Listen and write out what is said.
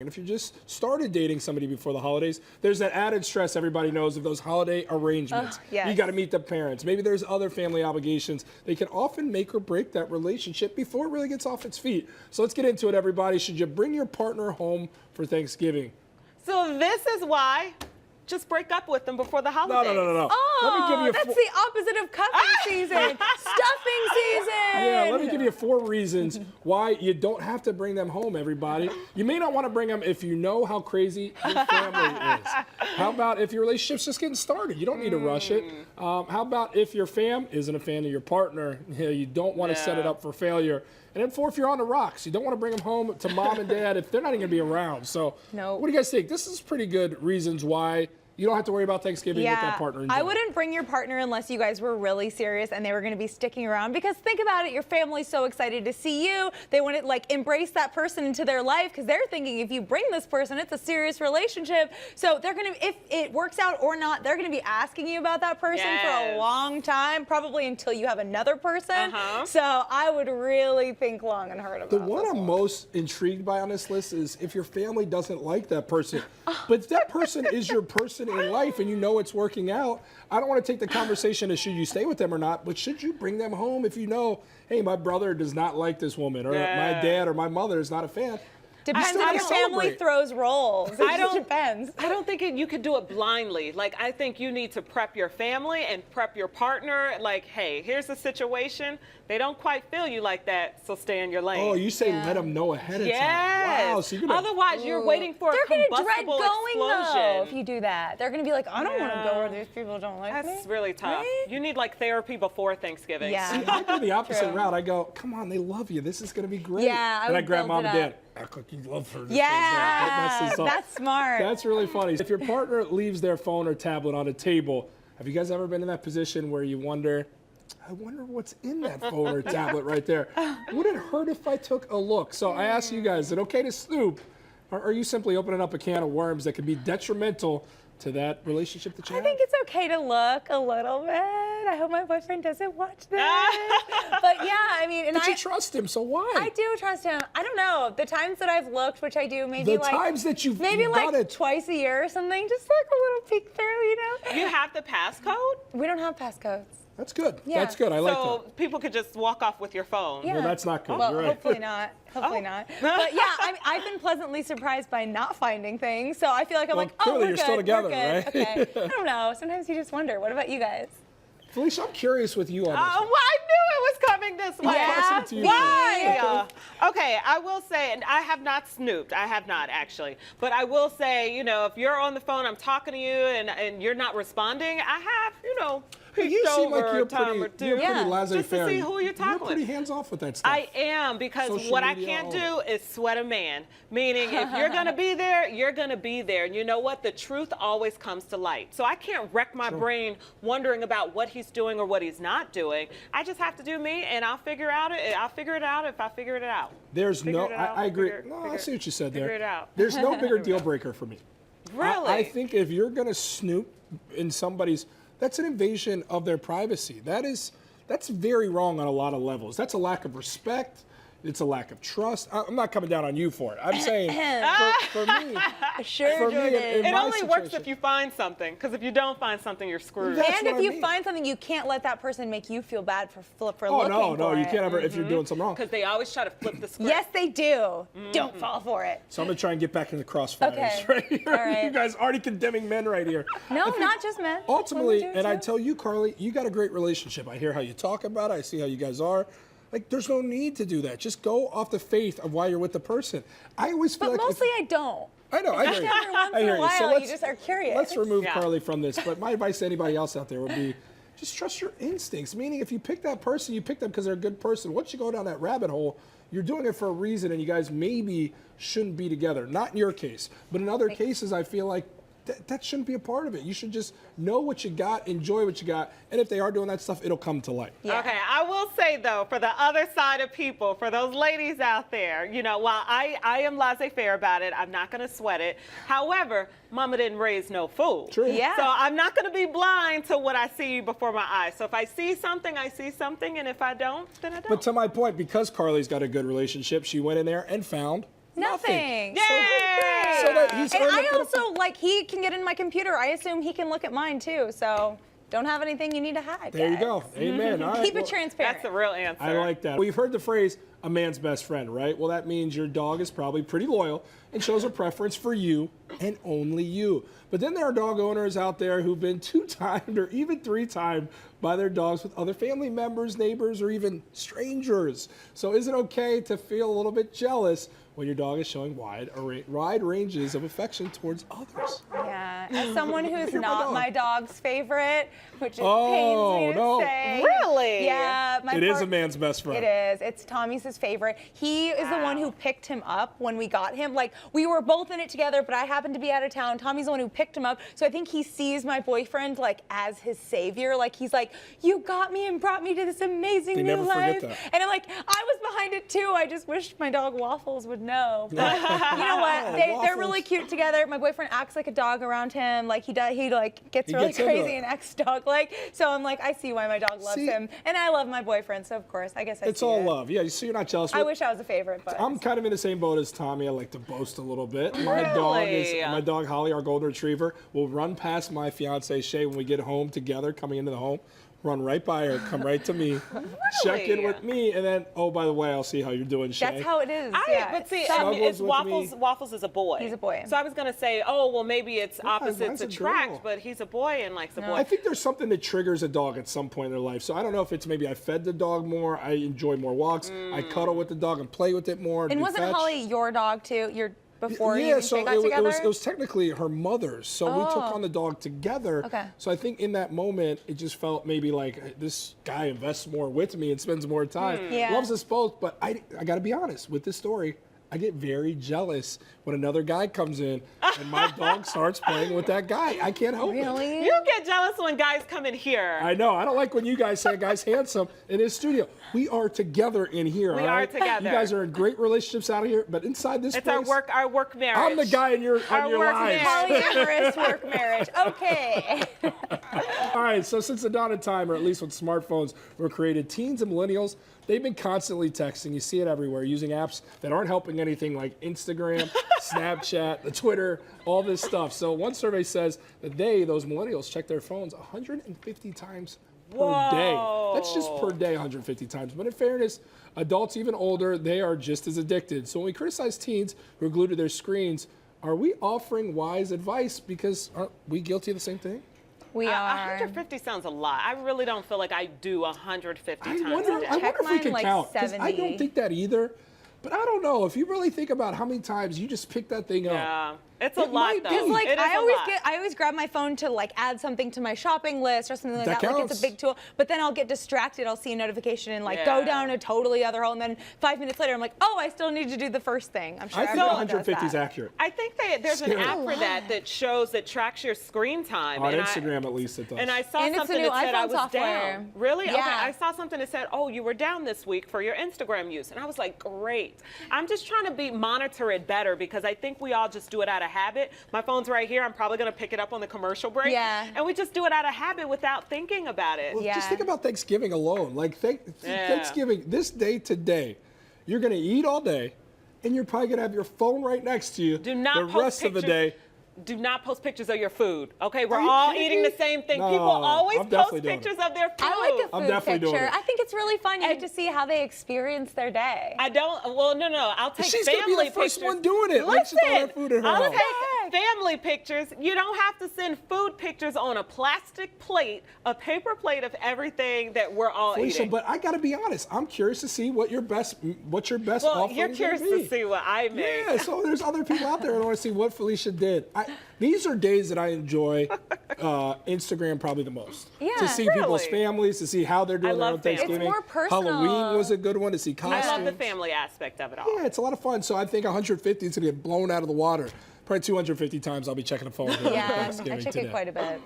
And if you just started dating somebody before the holidays, there's that added stress everybody knows of those holiday arrangements. Yes. You got to meet the parents. Maybe there's other family obligations. They can often make or break that relationship before it really gets off its feet. So let's get into it, everybody. Should you bring your partner home for Thanksgiving? So this is why. Just break up with them before the holidays. No. Oh, Let me give you that's the opposite of cuffing season. Stuffing season. Yeah, let me give you 4 reasons why you don't have to bring them home, everybody. You may not want to bring them if you know how crazy your family is. How about if your relationship's just getting started? You don't need to rush it. How about if your fam isn't a fan of your partner? You don't want to set it up for failure. And then 4, if you're on the rocks, you don't want to bring them home to mom and dad if they're not even going to be around. So what do you guys think? This is pretty good reasons why you don't have to worry about Thanksgiving with that partner. I wouldn't bring your partner unless you guys were really serious and they were going to be sticking around. Because think about it, your family's so excited to see you. They want to like embrace that person into their life because they're thinking if you bring this person, it's a serious relationship. So they're going to, if it works out or not, they're going to be asking you about that person for a long time, probably until you have another person. So I would really think long and hard about The one I'm most intrigued by on this list is if your family doesn't like that person, but if that person is your person in life and you know it's working out, I don't want to take the conversation as should you stay with them or not, but should you bring them home if you know, hey, my brother does not like this woman, or my dad or my mother is not a fan. Depends if your family throws rolls. It depends. I don't think you could do it blindly. Like, I think you need to prep your family and prep your partner. Like, hey, here's the situation. They don't quite feel you like that, so stay in your lane. Oh, you say let them know ahead of time. Wow, so Otherwise, you're waiting for a combustible explosion. Though, if you do that. They're going to be like, I don't want to go where these people don't like me. That's really tough. Right? You need, like, therapy before Thanksgiving. Yeah. See, I go the opposite route. I go, come on, they love you. This is going to be great. Yeah, and I grab mom and dad. Act like you love her. Yeah, that's smart. That's really funny. If your partner leaves their phone or tablet on a table, have you guys ever been in that position where you wonder, I wonder what's in that phone or tablet right there? Would it hurt if I took a look? So I ask you guys, is it okay to snoop? Or are you simply opening up a can of worms that could be detrimental to that relationship that you have? I think it's okay to look a little bit. I hope my boyfriend doesn't watch this. But yeah, I mean, and But you trust him, so why? I do trust him. I don't know. The times that I've looked, which I do, maybe the times that you've maybe done it twice a year or something, just like a little peek through, you know. You have the passcode? We don't have passcodes. That's good. Yeah. That's good. I like that. So people could just walk off with your phone. Yeah. Well, that's not good. Well, You're right. hopefully not. Hopefully not. But yeah, I've been pleasantly surprised by not finding things. So I feel like I'm like, oh, clearly we're you're good. still together, we're good. right? Okay. I don't know. Sometimes you just wonder. What about you guys? Felicia, I'm curious with you on this. Well, I knew it was coming this way. Yeah? To you Why? Okay, I will say, and I have not snooped. I have not, actually. But I will say, you know, if you're on the phone, I'm talking to you, and you're not responding, I have, you know, You seem like you're time or pretty laissez-faire. just to see who you're talking You're pretty with. hands-off with that stuff. I am, because Social what I media, can't all do is sweat a man. Meaning, if you're going to be there, you're going to be there. And you know what? The truth always comes to light. So I can't wreck my brain wondering about what he's doing or what he's not doing. I just have to do me, and I'll figure it out if I figure it out. There's I agree. I see what you said there. There's no bigger deal breaker for me. Really? I think if you're going to snoop in somebody's, that's an invasion of their privacy. That's very wrong on a lot of levels. That's a lack of respect. It's a lack of trust. I'm not coming down on you for it. I'm saying for me, it only works if you find something, because if you don't find something, you're screwed. And if you find something, you can't let that person make you feel bad for looking for it. No, you can't ever if you're doing something wrong. Because they always try to flip the script. Yes, they do. Don't fall for it. So I'm gonna try and get back in the crossfire right here. All right. You guys already condemning men right here. No, not just men. Ultimately, and I tell you, Carly, you got a great relationship. I hear how you talk about it. I see how you guys are. Like, there's no need to do that. Just go off the faith of why you're with the person. I always feel but mostly I don't. I know, I hear you. Every once in a while, you just are curious. Let's remove Carly from this. But my advice to anybody else out there would be, just trust your instincts. Meaning, if you pick that person, you pick them because they're a good person. Once you go down that rabbit hole, you're doing it for a reason, and you guys maybe shouldn't be together. Not in your case, but in other cases, I feel like that shouldn't be a part of it. You should just know what you got, enjoy what you got, and if they are doing that stuff, it'll come to light. Yeah. Okay, I will say, though, for the other side of people, for those ladies out there, you know, while I am laissez-faire about it, I'm not going to sweat it. However, mama didn't raise no fool. True. Yeah. So I'm not going to be blind to what I see before my eyes. So if I see something, I see something, and if I don't, then I don't. But to my point, because Carly's got a good relationship, she went in there and found Nothing. Yay! So that he's And earned a I bit of- also, like, he can get in my computer. I assume he can look at mine too. So don't have anything you need to hide. There you guys. go. Amen. All right, Keep well, it transparent. That's the real answer. I like that. Well, you've heard the phrase, a man's best friend, right? Well, that means your dog is probably pretty loyal and shows a preference for you and only you. But then there are dog owners out there who've been 2-timed or even 3-timed by their dogs with other family members, neighbors, or even strangers. So is it okay to feel a little bit jealous when your dog is showing wide ranges of affection towards others? Yeah, as someone who's You're my not dog. my dog's favorite, which it Oh, pains me to no. say. Really? Yeah, my It is part- a man's best friend. It is. It's Tommy's his favorite. He is the one who picked him up when we got him. Like, we were both in it together, but I happened to be out of town. Tommy's the one who picked him up. So I think he sees my boyfriend like as his savior. Like, he's like, you got me and brought me to this amazing They new never forget life. that. And I'm like, I was behind it too. I just wish my dog Waffles would know. But you know what? They're really Waffles. cute together. My boyfriend acts like a dog around him. Like, he does. He like gets He really gets into crazy it. and acts dog-like. So I'm like, I see why my dog loves See? him, and I love my boyfriend. So of course, I guess I It's see all it. love. Yeah, so you're not jealous. I wish I was a favorite, but I'm kind of in the same boat as Tommy. I like to boast a little bit. My Really? dog Holly, our golden retriever, will run past my fiance Shay when we get home together, coming into the home. Run right by her, come right to me, check in Really? with me, and then, oh, by the way, I'll see how you're doing, Shay. that's how it is. But see, So- Snuggles it's with Waffles. me. Waffles is a boy. He's a boy. So I was gonna say, oh well, maybe it's opposites mine's a attract, girl. but he's a boy and likes a boy. I think there's something that triggers a dog at some point in their life. So I don't know if it's maybe I fed the dog more, I enjoy more walks, I cuddle with the dog and play with it more. and do wasn't fetch. Holly your dog too? Your before you Yeah, and so Shay got it together? was technically her mother's. So we took Oh. on the dog together. Okay. So I think in that moment, it just felt maybe like this guy invests more with me and spends more time. Yeah. Loves us both, but I got to be honest with this story. I get very jealous when another guy comes in and my dog starts playing with that guy. I can't help it. Really? You get jealous when guys come in here. I know. I don't like when you guys say a guy's handsome in his studio. We are together in here. We all are right? together. You guys are in great relationships out of here, but inside this It's place, our work marriage. I'm the guy in your Our on your work lives. marriage. Polyamorous work marriage. Okay. All right, so since the dawn of time, or at least when smartphones were created, teens and millennials, they've been constantly texting. You see it everywhere, using apps that aren't helping anything like Instagram, Snapchat, the Twitter, all this stuff. So one survey says that those millennials, check their phones 150 times per day. That's just per day, 150 times. But in fairness, adults even older, they are just as addicted. So when we criticize teens who are glued to their screens, are we offering wise advice? Because aren't we guilty of the same thing? We are. 150 sounds a lot. I really don't feel like I do 150 I times wonder a day. if we mine can like count. 'Cause I 70. don't think that either. But I don't know. If you really think about how many times you just pick that thing up. Yeah, it's a It lot might though. be. Because like It is I a always lot. I always grab my phone to like add something to my shopping list or something like That that. Like it's counts. a big tool. But then I'll get distracted. I'll see a notification and like go Yeah. down a totally other hole. And then 5 minutes later, I'm like, oh, I still need to do the first thing. I'm sure I think everyone does 150 is that. accurate. I think there's an Scary. app for that shows that tracks your screen time. On and Instagram, at least, it does. And I saw And it's something the new that said I iPhone was software. down. Really? Yeah. Okay. I saw something that said, oh, you were down this week for your Instagram use. And I was like, great. I'm just trying to monitor it better because I think we all just do it out of habit. My phone's right here. I'm probably going to pick it up on the commercial break. Yeah. And we just do it out of habit without thinking about it. Well, Yeah. just think about Thanksgiving alone. Like Thanksgiving, this day today, you're going to eat all day, and you're probably going to have your phone right next to you Do not the post rest of the pictures- day. Do not post pictures of your food. Okay, we're Are you all kidding eating me? the same thing. No, People always I'm post definitely doing it. pictures of their food. I like a I'm food definitely doing picture. it. I think it's really fun. You And- get to see how they experience their day. I don't. Well, no. I'll take She's gonna be family the first pictures. one doing it. Like, she's throwing her food in her I'll house. take family pictures. You don't have to send food pictures on a plastic plate, a paper plate of everything that we're all Felicia, eating. but I got to be honest. I'm curious to see what your best well, offering you're is curious gonna be. to see what I make. Yeah, so there's other people out there that want to see what Felicia did. These are days that I enjoy Instagram probably the most. Yeah, to see people's really? families, to see how they're doing their love own family. Thanksgiving. It's more personal. Halloween was a good one to see costumes. I love the family aspect of it all. Yeah, it's a lot of fun. So I think 150 is going to get blown out of the water. Probably 250 times I'll be checking the phone during Yeah, I Thanksgiving check today. it quite a bit.